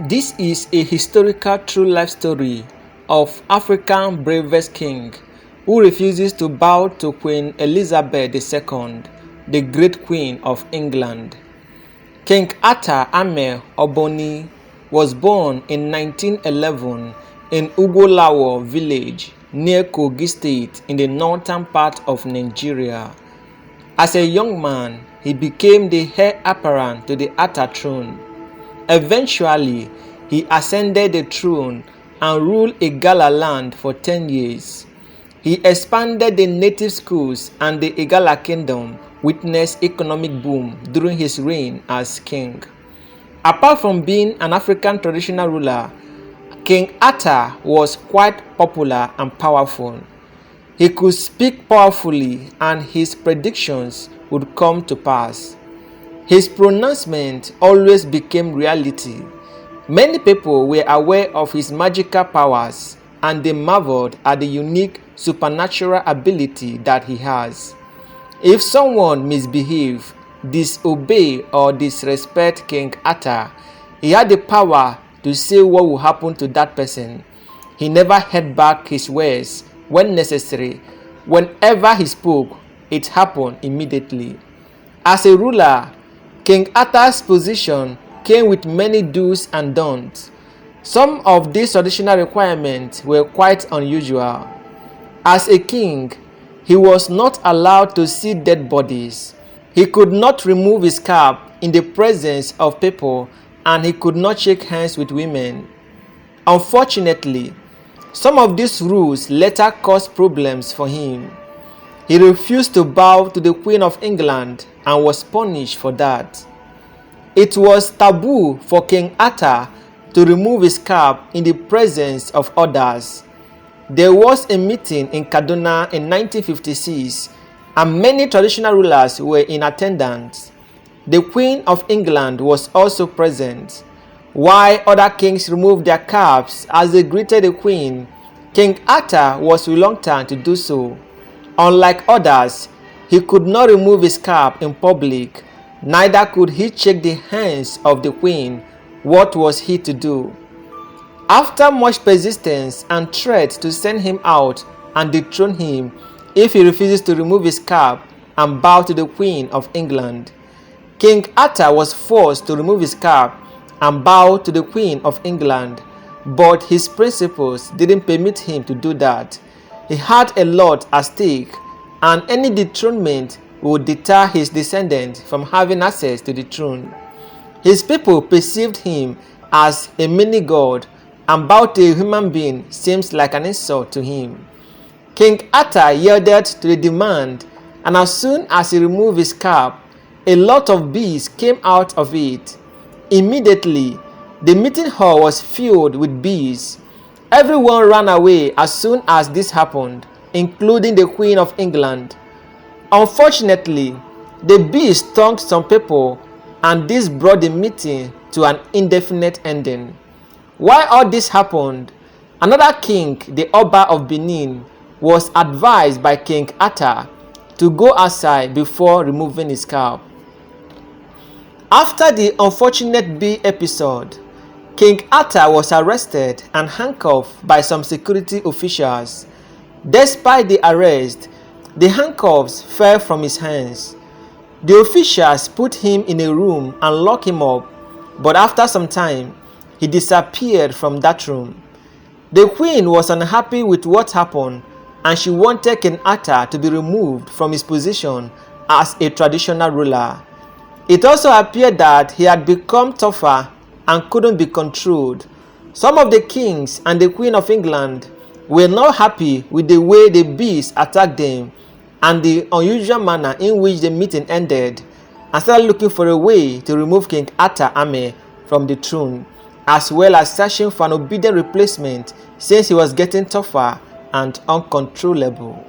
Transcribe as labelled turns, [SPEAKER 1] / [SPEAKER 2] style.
[SPEAKER 1] This is a historical true life story of African bravest king who refuses to bow to Queen Elizabeth II, the great Queen of England. King Atta Ame Oboni was born in 1911 in Ugolawo village near Kogi State in the northern part of Nigeria. As a young man, he became the heir apparent to the Atta throne. Eventually, he ascended the throne and ruled Igala land for 10 years. He expanded the native schools, and the Igala kingdom witnessed economic boom during his reign as king. Apart from being an African traditional ruler, King Atta was quite popular and powerful. He could speak powerfully, and his predictions would come to pass. His pronouncement always became reality. Many people were aware of his magical powers, and they marveled at the unique supernatural ability that he has. If someone misbehaved, disobeyed, or disrespected King Atta, he had the power to say what would happen to that person. He never held back his words when necessary. Whenever he spoke, it happened immediately. As a ruler, King Atta's position came with many do's and don'ts. Some of these traditional requirements were quite unusual. As a king, he was not allowed to see dead bodies. He could not remove his cap in the presence of people, and he could not shake hands with women. Unfortunately, some of these rules later caused problems for him. He refused to bow to the Queen of England and was punished for that. It was taboo for King Atta to remove his cap in the presence of others. There was a meeting in Kaduna in 1956, and many traditional rulers were in attendance. The Queen of England was also present. While other kings removed their caps as they greeted the Queen, King Atta was reluctant to do so. Unlike others, he could not remove his cap in public. Neither could he shake the hands of the Queen. What was he to do? After much persistence and threats to send him out and dethrone him if he refuses to remove his cap and bow to the Queen of England, King Atta was forced to remove his cap and bow to the Queen of England, but his principles didn't permit him to do that. He had a lot at stake, and any dethronement would deter his descendants from having access to the throne. His people perceived him as a mini-god, and bowing to a human being seems like an insult to him. King Atta yielded to the demand, and as soon as he removed his cap, a lot of bees came out of it. Immediately, the meeting hall was filled with bees. Everyone ran away as soon as this happened, including the Queen of England. Unfortunately, the bees stung some people, and this brought the meeting to an indefinite ending. While all this happened, another king, the Oba of Benin, was advised by King Atta to go outside before removing his cap. After the unfortunate bee episode, King Atta was arrested and handcuffed by some security officials. Despite the arrest, the handcuffs fell from his hands. The officials put him in a room and locked him up, but after some time, he disappeared from that room. The queen was unhappy with what happened, and she wanted King Atta to be removed from his position as a traditional ruler. It also appeared that he had become tougher and couldn't be controlled. Some of the kings and the Queen of England were not happy with the way the bees attacked them and the unusual manner in which the meeting ended, and started looking for a way to remove King Atta Ame from the throne, as well as searching for an obedient replacement since he was getting tougher and uncontrollable.